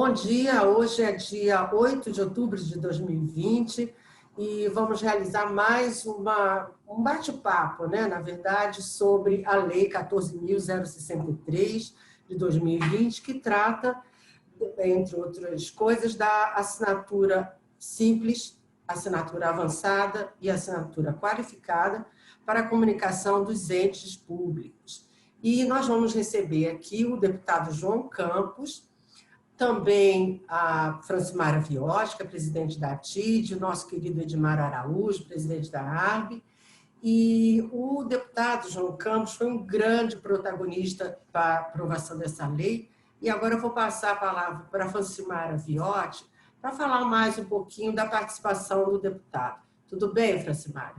Bom dia, hoje é dia 8 de outubro de 2020 e vamos realizar mais um bate-papo, né, na verdade, sobre a Lei 14.063 de 2020, que trata, entre outras coisas, da assinatura simples, assinatura avançada e assinatura qualificada para a comunicação dos entes públicos. E nós vamos receber aqui o deputado João Campos, também a Francimara Viotti, que é presidente da ATID, o nosso querido Edmar Araújo, presidente da ARB, e o deputado João Campos foi um grande protagonista para a aprovação dessa lei, e agora eu vou passar a palavra para a Francimara Viotti para falar mais um pouquinho da participação do deputado. Tudo bem, Francimara?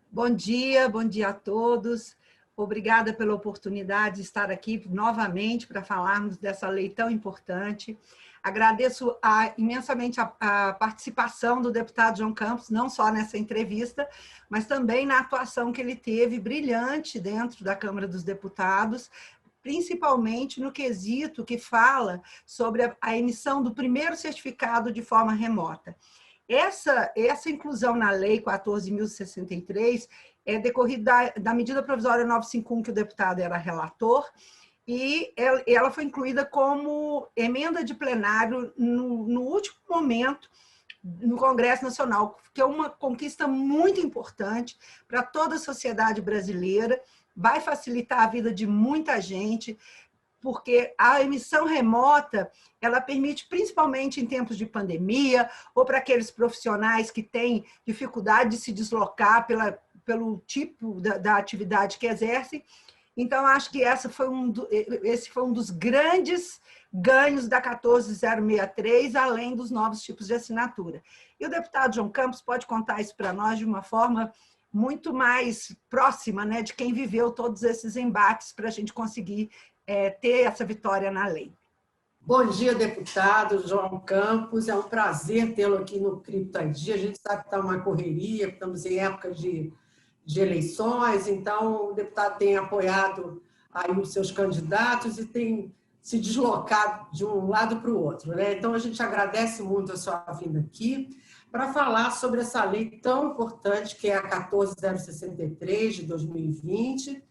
Bom dia a todos. Obrigada pela oportunidade de estar aqui novamente para falarmos dessa lei tão importante. Agradeço imensamente a participação do deputado João Campos, não só nessa entrevista, mas também na atuação que ele teve brilhante dentro da Câmara dos Deputados, principalmente no quesito que fala sobre a emissão do primeiro certificado de forma remota. Essa inclusão na Lei 14.063 é decorrida da medida provisória 951, que o deputado era relator, e ela foi incluída como emenda de plenário no último momento no Congresso Nacional, que é uma conquista muito importante para toda a sociedade brasileira, vai facilitar a vida de muita gente, porque a emissão remota, ela permite, principalmente em tempos de pandemia, ou para aqueles profissionais que têm dificuldade de se deslocar pelo tipo da atividade que exercem. Então, acho que esse foi um dos grandes ganhos da 14.063, além dos novos tipos de assinatura. E o deputado João Campos pode contar isso para nós de uma forma muito mais próxima, né, de quem viveu todos esses embates para a gente conseguir ter essa vitória na lei. Bom dia, deputado João Campos. É um prazer tê-lo aqui no Criptadia. A gente sabe que está uma correria, estamos em época de eleições, então o deputado tem apoiado aí os seus candidatos e tem se deslocado de um lado para o outro, né? Então, a gente agradece muito a sua vinda aqui para falar sobre essa lei tão importante que é a 14.063 de 2020.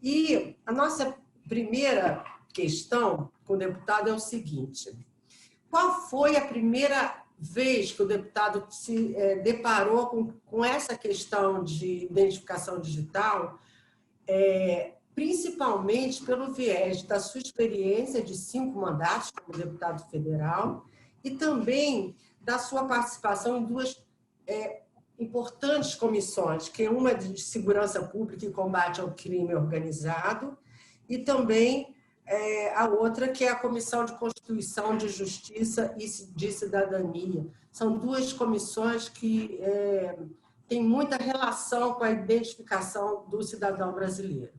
E a nossa primeira questão com o deputado é o seguinte: qual foi a primeira vez que o deputado se deparou com essa questão de identificação digital, principalmente pelo viés da sua experiência de 5 mandatos como deputado federal e também da sua participação em 2 importantes comissões, que é uma de segurança pública e combate ao crime organizado e também a outra, que é a Comissão de Constituição, de Justiça e de Cidadania. São 2 comissões que têm muita relação com a identificação do cidadão brasileiro.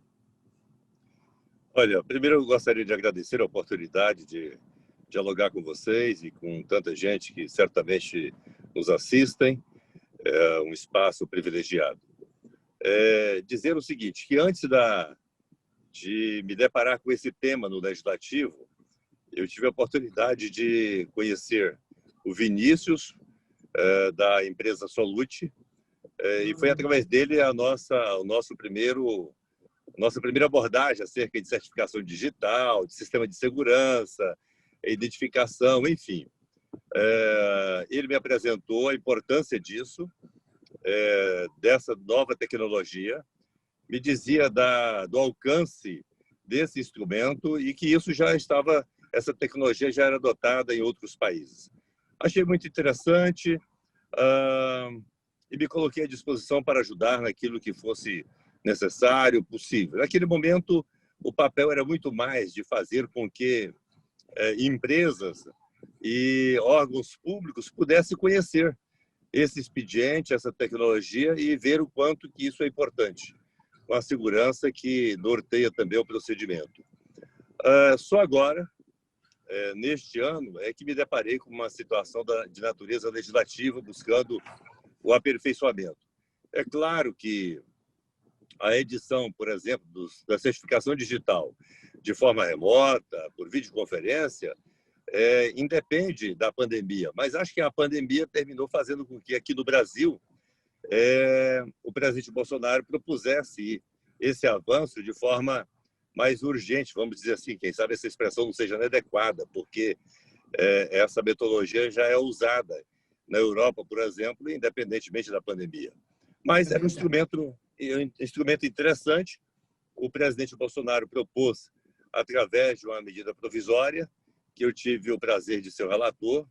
Olha, primeiro eu gostaria de agradecer a oportunidade de dialogar com vocês e com tanta gente que certamente nos assistem. É um espaço privilegiado. Dizer o seguinte, que antes de me deparar com esse tema no Legislativo, eu tive a oportunidade de conhecer o Vinícius, da empresa Solute, e foi através dele nossa primeira abordagem acerca de certificação digital, de sistema de segurança, identificação, enfim. Ele me apresentou a importância disso, dessa nova tecnologia, me dizia do alcance desse instrumento e que essa tecnologia já era adotada em outros países. Achei muito interessante e me coloquei à disposição para ajudar naquilo que fosse necessário, possível. Naquele momento, o papel era muito mais de fazer com que empresas e órgãos públicos pudessem conhecer esse expediente, essa tecnologia e ver o quanto que isso é importante, com a segurança que norteia também o procedimento. Só agora, neste ano, é que me deparei com uma situação de natureza legislativa, buscando o aperfeiçoamento. É claro que a edição, por exemplo, da certificação digital de forma remota, por videoconferência, independe da pandemia, mas acho que a pandemia terminou fazendo com que aqui no Brasil o presidente Bolsonaro propusesse esse avanço de forma mais urgente, vamos dizer assim, quem sabe essa expressão não seja inadequada, porque essa metodologia já é usada na Europa, por exemplo, independentemente da pandemia. Mas era um instrumento interessante. O presidente Bolsonaro propôs, através de uma medida provisória, que eu tive o prazer de ser o relator,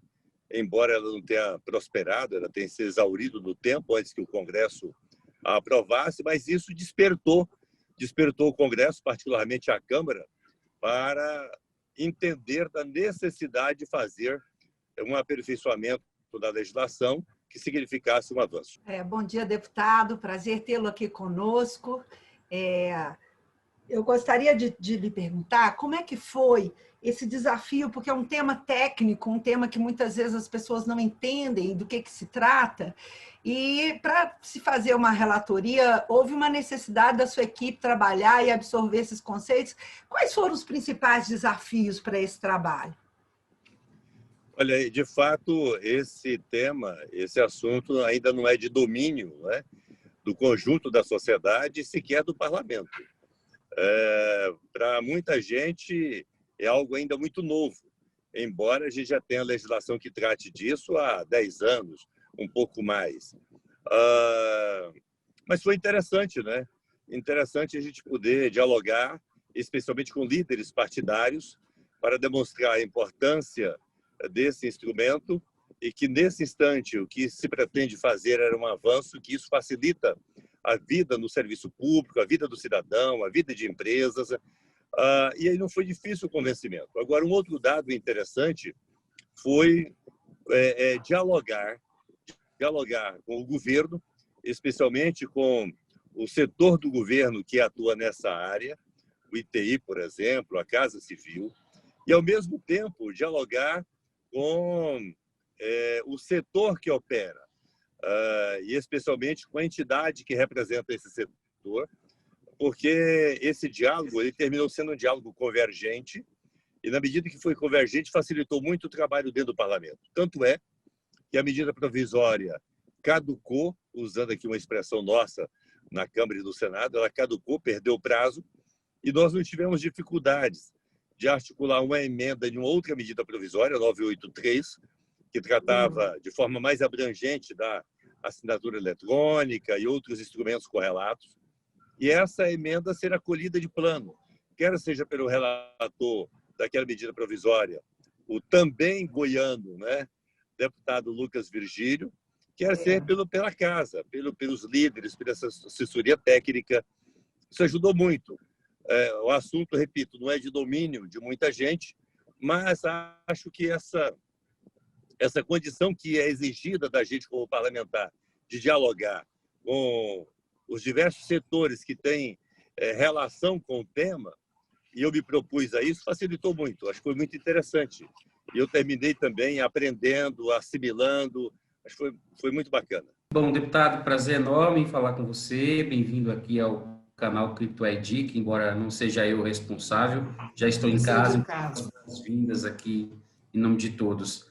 embora ela não tenha prosperado, ela tenha se exaurido no tempo antes que o Congresso a aprovasse, mas isso despertou o Congresso, particularmente a Câmara, para entender da necessidade de fazer um aperfeiçoamento da legislação que significasse um avanço. Bom dia, deputado. Prazer tê-lo aqui conosco. Eu gostaria de lhe perguntar como é que foi esse desafio, porque é um tema técnico, um tema que muitas vezes as pessoas não entendem do que se trata, e para se fazer uma relatoria, houve uma necessidade da sua equipe trabalhar e absorver esses conceitos. Quais foram os principais desafios para esse trabalho? Olha, de fato, esse tema, esse assunto ainda não é de domínio, né, do conjunto da sociedade e sequer do parlamento. Para muita gente é algo ainda muito novo, embora a gente já tenha legislação que trate disso há 10 anos, um pouco mais. Mas foi interessante, né? Interessante a gente poder dialogar, especialmente com líderes partidários, para demonstrar a importância desse instrumento e que, nesse instante, o que se pretende fazer era um avanço, que isso facilita a vida no serviço público, a vida do cidadão, a vida de empresas, e aí não foi difícil o convencimento. Agora, um outro dado interessante foi dialogar com o governo, especialmente com o setor do governo que atua nessa área, o ITI, por exemplo, a Casa Civil, e, ao mesmo tempo, dialogar com o setor que opera, e especialmente com a entidade que representa esse setor, porque esse diálogo ele terminou sendo um diálogo convergente e, na medida que foi convergente, facilitou muito o trabalho dentro do parlamento. Tanto é que a medida provisória caducou, usando aqui uma expressão nossa na Câmara e no Senado, ela caducou, perdeu o prazo, e nós não tivemos dificuldades de articular uma emenda de uma outra medida provisória, 983, que tratava de forma mais abrangente da assinatura eletrônica e outros instrumentos correlatos. E essa emenda ser acolhida de plano, quer seja pelo relator daquela medida provisória, o também goiano, né, deputado Lucas Virgílio, quer ser pela casa, pelos líderes, pela assessoria técnica. Isso ajudou muito. O assunto, repito, não é de domínio de muita gente, mas acho que essa condição que é exigida da gente como parlamentar de dialogar com os diversos setores que têm relação com o tema, e eu me propus a isso, facilitou muito. Acho que foi muito interessante. E eu terminei também aprendendo, assimilando. Acho que foi muito bacana. Bom, deputado, prazer enorme em falar com você. Bem-vindo aqui ao canal Crypto ID, que embora não seja eu o responsável, já estou em casa. Boas-vindas aqui em nome de todos.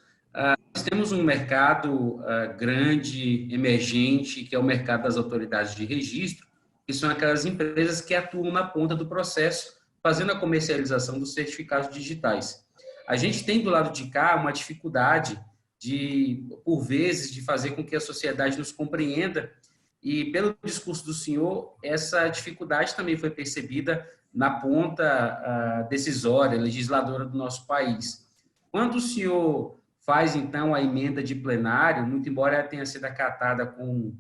Nós temos um mercado grande, emergente, que é o mercado das autoridades de registro, que são aquelas empresas que atuam na ponta do processo, fazendo a comercialização dos certificados digitais. A gente tem do lado de cá uma dificuldade por vezes, de fazer com que a sociedade nos compreenda, e pelo discurso do senhor, essa dificuldade também foi percebida na ponta decisória, legisladora do nosso país. Quando o senhor faz, então, a emenda de plenário, muito embora ela tenha sido acatada com,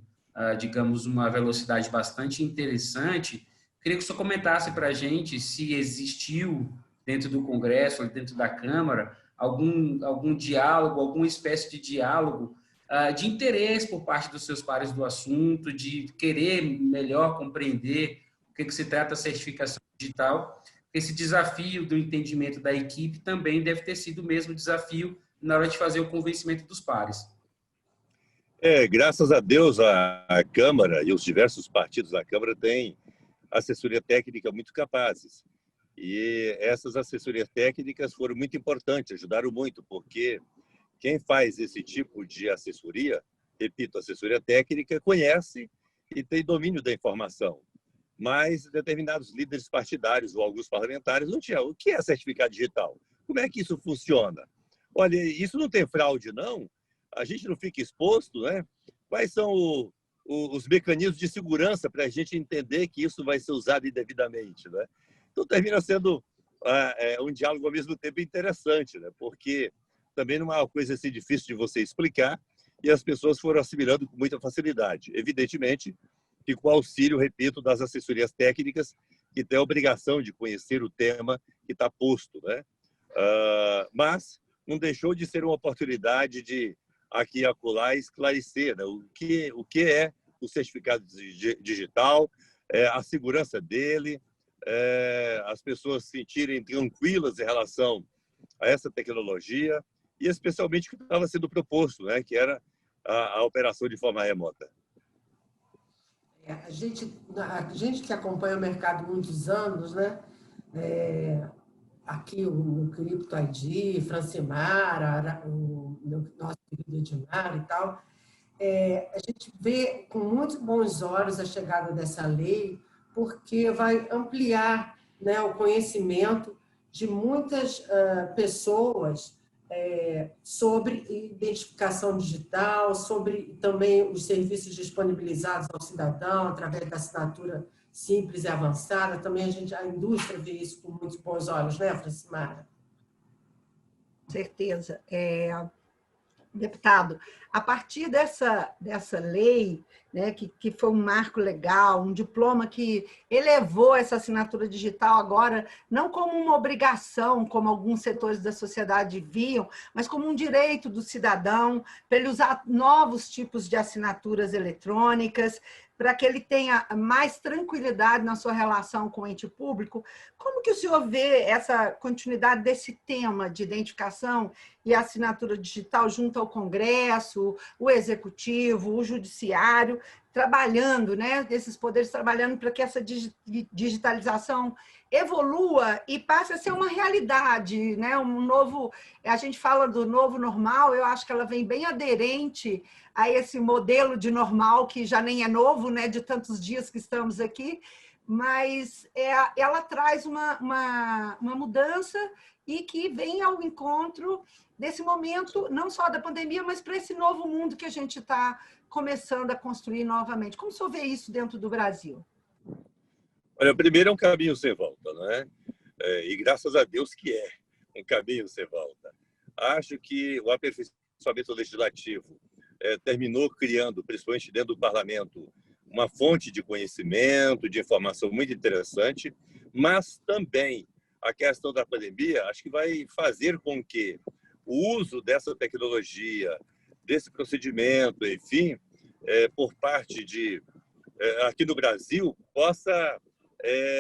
digamos, uma velocidade bastante interessante, queria que o senhor comentasse para a gente se existiu dentro do Congresso, dentro da Câmara, algum diálogo, alguma espécie de diálogo de interesse por parte dos seus pares do assunto, de querer melhor compreender o que se trata a certificação digital. Esse desafio do entendimento da equipe também deve ter sido o mesmo desafio na hora de fazer o convencimento dos pares. Graças a Deus, a Câmara e os diversos partidos da Câmara têm assessoria técnica muito capazes. E essas assessorias técnicas foram muito importantes, ajudaram muito, porque quem faz esse tipo de assessoria, repito, assessoria técnica, conhece e tem domínio da informação. Mas determinados líderes partidários ou alguns parlamentares não tinham. O que é certificado digital? Como é que isso funciona? Olha, isso não tem fraude, não? A gente não fica exposto, né? Quais são os mecanismos de segurança para a gente entender que isso vai ser usado indevidamente, né? Então, termina sendo um diálogo ao mesmo tempo interessante, né? Porque também não é uma coisa assim difícil de você explicar e as pessoas foram assimilando com muita facilidade. Evidentemente que com o auxílio, repito, das assessorias técnicas, que têm a obrigação de conhecer o tema que está posto, né? Mas não deixou de ser uma oportunidade de, aqui e acolá, esclarecer, né? o que é o certificado digital, a segurança dele, as pessoas se sentirem tranquilas em relação a essa tecnologia e especialmente o que estava sendo proposto, né? Que era a operação de forma remota. A gente que acompanha o mercado há muitos anos, né? Aqui o Crypto ID, Francimar, o nosso querido Edmar e tal, a gente vê com muito bons olhos a chegada dessa lei, porque vai ampliar, né, o conhecimento de muitas pessoas sobre identificação digital, sobre também os serviços disponibilizados ao cidadão através da assinatura simples e avançada. Também a indústria vê isso com muitos bons olhos, né, Francimara? Certeza. Deputado, a partir dessa lei, né, que foi um marco legal, um diploma que elevou essa assinatura digital agora, não como uma obrigação, como alguns setores da sociedade viam, mas como um direito do cidadão, para ele usar novos tipos de assinaturas eletrônicas, para que ele tenha mais tranquilidade na sua relação com o ente público. Como que o senhor vê essa continuidade desse tema de identificação e assinatura digital junto ao Congresso, o Executivo, o Judiciário, trabalhando, né, esses poderes trabalhando para que essa digitalização evolua e passe a ser uma realidade, né? A gente fala do novo normal, eu acho que ela vem bem aderente a esse modelo de normal, que já nem é novo, né, de tantos dias que estamos aqui, mas ela traz uma mudança e que vem ao encontro desse momento, não só da pandemia, mas para esse novo mundo que a gente está começando a construir novamente. Como o senhor vê isso dentro do Brasil? Olha, primeiro é um caminho sem volta, não é? E graças a Deus que é um caminho sem volta. Acho que o aperfeiçoamento legislativo terminou criando, principalmente dentro do parlamento, uma fonte de conhecimento, de informação muito interessante, mas também a questão da pandemia, acho que vai fazer com que o uso dessa tecnologia, desse procedimento, enfim, por parte aqui no Brasil, possa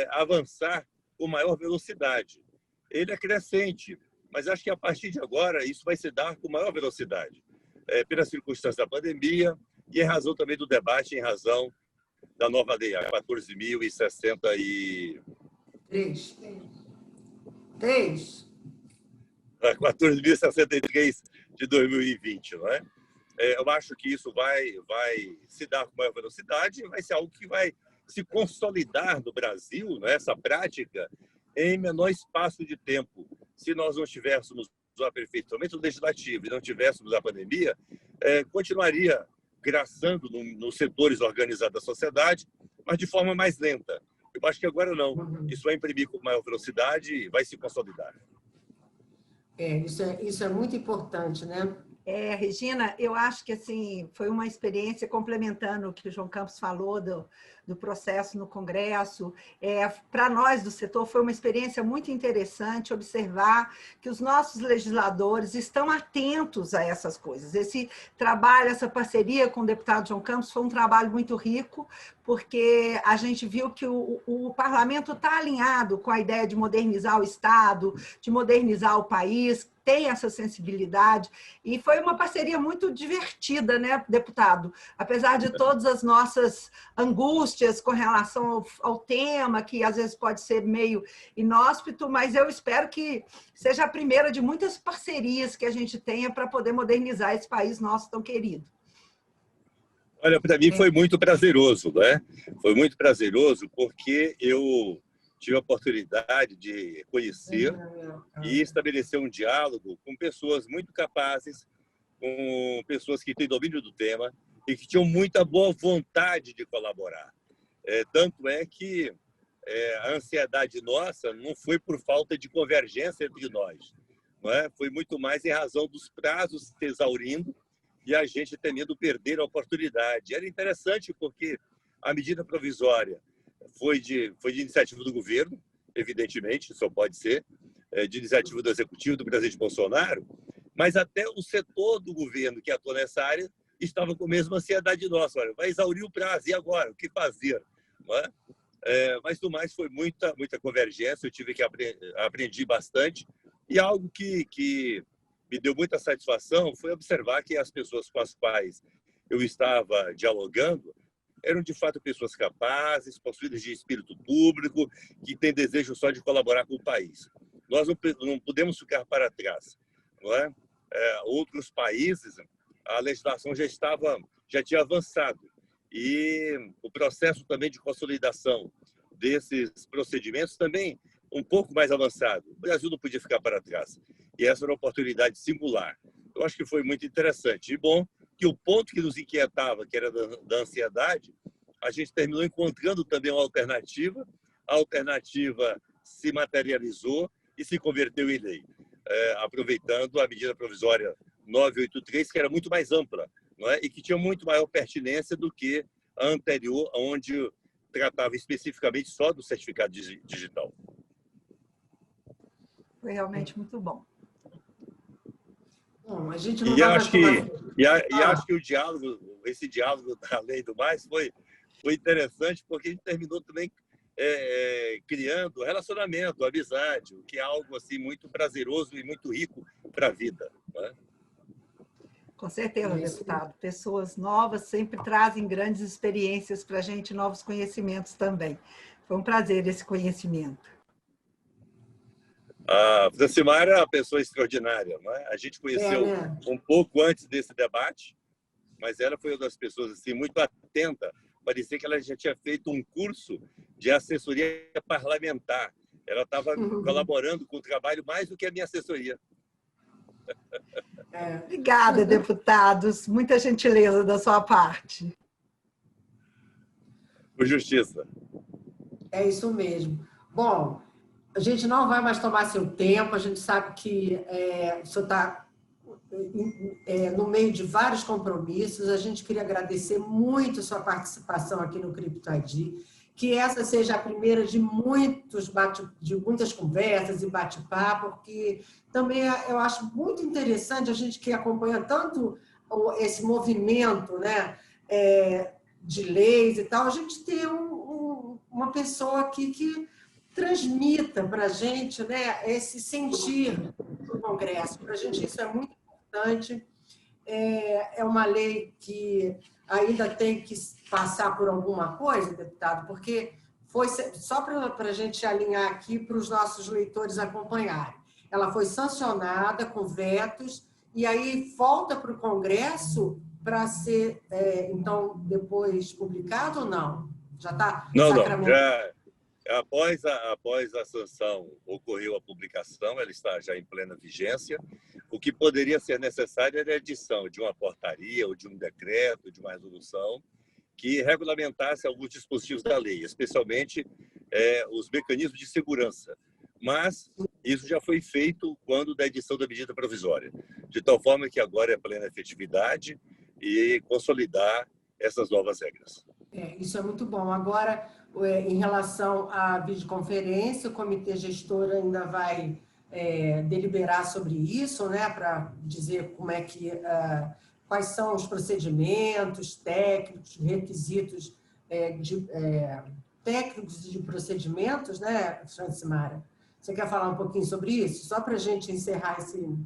avançar com maior velocidade. Ele é crescente, mas acho que a partir de agora isso vai se dar com maior velocidade, pela circunstância da pandemia e em razão também do debate, em razão da nova lei, a 14.063. 14.063 de 2020, não é? Eu acho que isso vai se dar com maior velocidade, vai ser algo que vai se consolidar no Brasil, né, essa prática, em menor espaço de tempo. Se nós não tivéssemos o aperfeiçoamento legislativo e não tivéssemos a pandemia, continuaria graçando nos setores organizados da sociedade, mas de forma mais lenta. Eu acho que agora não. Isso vai imprimir com maior velocidade e vai se consolidar. Isso é muito importante, né? Regina, eu acho que assim, foi uma experiência, complementando o que o João Campos falou do processo no Congresso. Para nós do setor, foi uma experiência muito interessante observar que os nossos legisladores estão atentos a essas coisas. Esse trabalho, essa parceria com o deputado João Campos foi um trabalho muito rico, porque a gente viu que o parlamento está alinhado com a ideia de modernizar o Estado, de modernizar o país, tem essa sensibilidade, e foi uma parceria muito divertida, né, deputado? Apesar de todas as nossas angústias, angústias com relação ao tema, que às vezes pode ser meio inóspito, mas eu espero que seja a primeira de muitas parcerias que a gente tenha para poder modernizar esse país nosso tão querido. Olha, para mim foi muito prazeroso, né? Foi muito prazeroso porque eu tive a oportunidade de conhecer e estabelecer um diálogo com pessoas muito capazes, com pessoas que têm domínio do tema e que tinham muita boa vontade de colaborar. Tanto é que a ansiedade nossa não foi por falta de convergência entre nós, não é? Foi muito mais em razão dos prazos se exaurindo e a gente temendo perder a oportunidade. Era interessante porque a medida provisória foi de iniciativa do governo, evidentemente, só pode ser, de iniciativa do Executivo, do presidente Bolsonaro, mas até o setor do governo que atua nessa área estava com a mesma ansiedade nossa. Olha, vai exaurir o prazo, e agora? O que fazer? Não é? Mas, no mais, foi muita convergência, eu tive que aprendi bastante, e algo que me deu muita satisfação foi observar que as pessoas com as quais eu estava dialogando eram, de fato, pessoas capazes, possuídas de espírito público, que têm desejo só de colaborar com o país. Nós não podemos ficar para trás, não é? Outros países, a legislação já tinha avançado e o processo também de consolidação desses procedimentos também um pouco mais avançado. O Brasil não podia ficar para trás. E essa era uma oportunidade singular. Eu acho que foi muito interessante. E bom que o ponto que nos inquietava, que era da ansiedade, a gente terminou encontrando também uma alternativa. A alternativa se materializou e se converteu em lei, aproveitando a medida provisória 983, que era muito mais ampla, não é? E que tinha muito maior pertinência do que a anterior, onde tratava especificamente só do certificado digital. Foi realmente muito bom. Bom, a gente não acho que o diálogo, esse diálogo da lei e do mais, foi interessante, porque a gente terminou também criando relacionamento, amizade, o que é algo assim muito prazeroso e muito rico para a vida, né? Com certeza, deputado. Pessoas novas sempre trazem grandes experiências para a gente, novos conhecimentos também. Foi um prazer esse conhecimento. A Francimara é uma pessoa extraordinária, não é? A gente conheceu um pouco antes desse debate, mas ela foi uma das pessoas assim, muito atenta. Parecia que ela já tinha feito um curso de assessoria parlamentar. Ela estava colaborando com o trabalho mais do que a minha assessoria. Obrigada, deputados. Muita gentileza da sua parte. Por justiça. É isso mesmo. Bom, a gente não vai mais tomar seu tempo, a gente sabe que o senhor está no meio de vários compromissos. A gente queria agradecer muito a sua participação aqui no Crypto ID, que essa seja a primeira de muitas conversas e bate-papo, porque também eu acho muito interessante a gente que acompanha tanto esse movimento, né, de leis e tal, a gente ter uma pessoa aqui que transmita para a gente, né, esse sentir do Congresso. Para a gente isso é muito importante. É uma lei que ainda tem que passar por alguma coisa, deputado, porque foi só para a gente alinhar aqui para os nossos leitores acompanharem. Ela foi sancionada com vetos e aí volta para o Congresso para ser, então, depois publicado ou não? Já está sacramentado? Após a sanção, ocorreu a publicação, ela está já em plena vigência. O que poderia ser necessário era a edição de uma portaria ou de um decreto, de uma resolução, que regulamentasse alguns dispositivos da lei, especialmente os mecanismos de segurança. Mas isso já foi feito quando da edição da medida provisória, de tal forma que agora é plena efetividade e consolidar essas novas regras. Isso é muito bom. Agora, em relação à videoconferência, o comitê gestor ainda vai deliberar sobre isso, né, para dizer como é que, quais são os procedimentos técnicos, requisitos técnicos de procedimentos, né, Francimara? Você quer falar um pouquinho sobre isso? Só para a gente encerrar esse...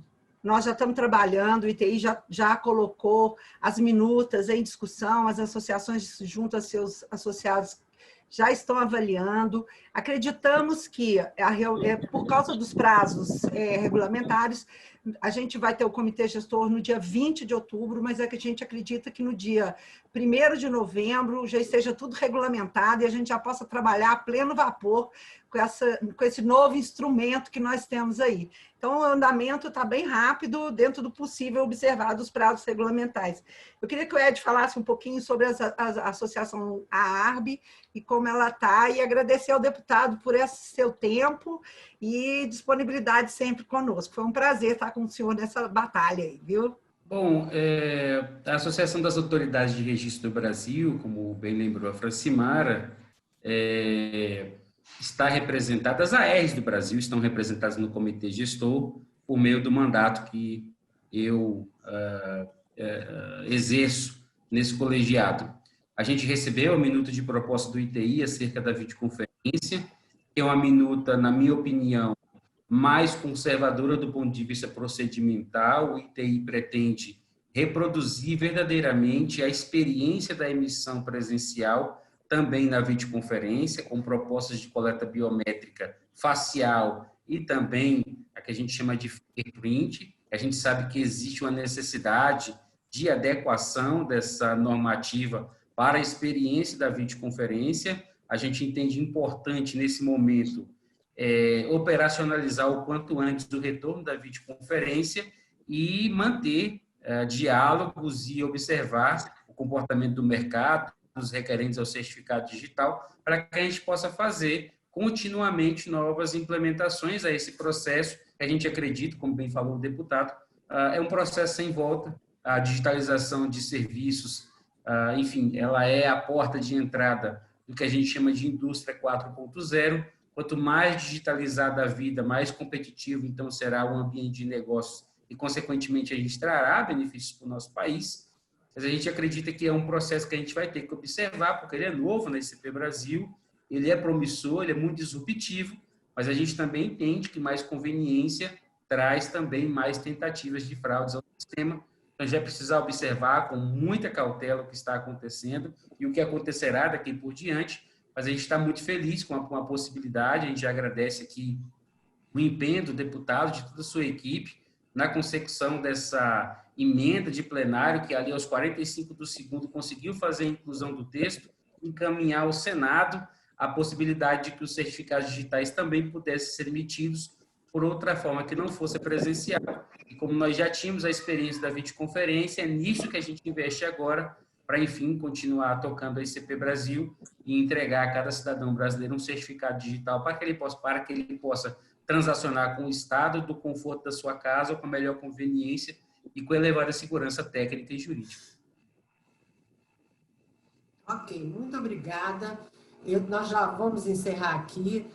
Nós já estamos trabalhando, o ITI já colocou as minutas em discussão, as associações junto a seus associados já estão avaliando. Acreditamos que, por causa dos prazos regulamentares, a gente vai ter o comitê gestor no dia 20 de outubro, mas é que a gente acredita que no dia 1º de novembro já esteja tudo regulamentado e a gente já possa trabalhar a pleno vapor com esse novo instrumento que nós temos aí. Então, o andamento está bem rápido, dentro do possível, observado os prazos regulamentares. Eu queria que o Ed falasse um pouquinho sobre a associação AARB e como ela está, e agradecer ao deputado por esse seu tempo e disponibilidade sempre conosco. Foi um prazer estar com o senhor nessa batalha aí, viu? Bom, a Associação das Autoridades de Registro do Brasil, como bem lembrou a Francimara, está representada, as ARs do Brasil estão representadas no comitê gestor por meio do mandato que eu exerço nesse colegiado. A gente recebeu a minuta de proposta do ITI acerca da videoconferência, que é uma minuta, na minha opinião, mais conservadora do ponto de vista procedimental. O ITI pretende reproduzir verdadeiramente a experiência da emissão presencial também na videoconferência, com propostas de coleta biométrica facial e também a que a gente chama de fingerprint. A gente sabe que existe uma necessidade de adequação dessa normativa para a experiência da videoconferência. A gente entende importante, nesse momento, operacionalizar o quanto antes o retorno da videoconferência e manter diálogos e observar o comportamento do mercado, os requerentes ao certificado digital, para que a gente possa fazer continuamente novas implementações a esse processo. A gente acredita, como bem falou o deputado, é um processo sem volta. A digitalização de serviços, enfim, ela é a porta de entrada do que a gente chama de indústria 4.0. Quanto mais digitalizada a vida, mais competitivo, então, será o ambiente de negócios e, consequentemente, a gente trará benefícios para o nosso país. Mas a gente acredita que é um processo que a gente vai ter que observar, porque ele é novo na ICP Brasil, ele é promissor, ele é muito disruptivo, mas a gente também entende que mais conveniência traz também mais tentativas de fraudes ao sistema. Então, já precisa observar com muita cautela o que está acontecendo e o que acontecerá daqui por diante, mas a gente está muito feliz com a possibilidade. A gente agradece aqui o empenho do deputado, de toda a sua equipe, na consecução dessa emenda de plenário, que ali aos 45 do segundo conseguiu fazer a inclusão do texto, encaminhar ao Senado a possibilidade de que os certificados digitais também pudessem ser emitidos por outra forma que não fosse presencial. E como nós já tínhamos a experiência da videoconferência, é nisso que a gente investe agora, para, enfim, continuar tocando a ICP Brasil e entregar a cada cidadão brasileiro um certificado digital para que ele possa transacionar com o Estado, do conforto da sua casa, com a melhor conveniência e com elevada segurança técnica e jurídica. Ok, muito obrigada. Nós já vamos encerrar aqui.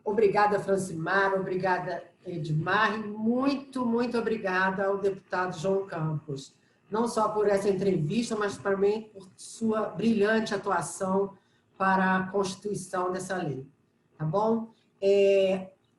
Obrigada, Francimara, obrigada, Edmar, e muito, muito obrigada ao deputado João Campos, não só por essa entrevista, mas também por sua brilhante atuação para a constituição dessa lei. Tá bom?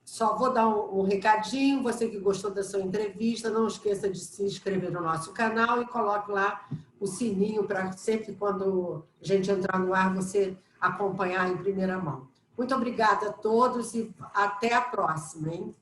Só vou dar um recadinho. Você que gostou da sua entrevista, não esqueça de se inscrever no nosso canal e coloque lá o sininho para sempre quando a gente entrar no ar, você acompanhar em primeira mão. Muito obrigada a todos e até a próxima, hein?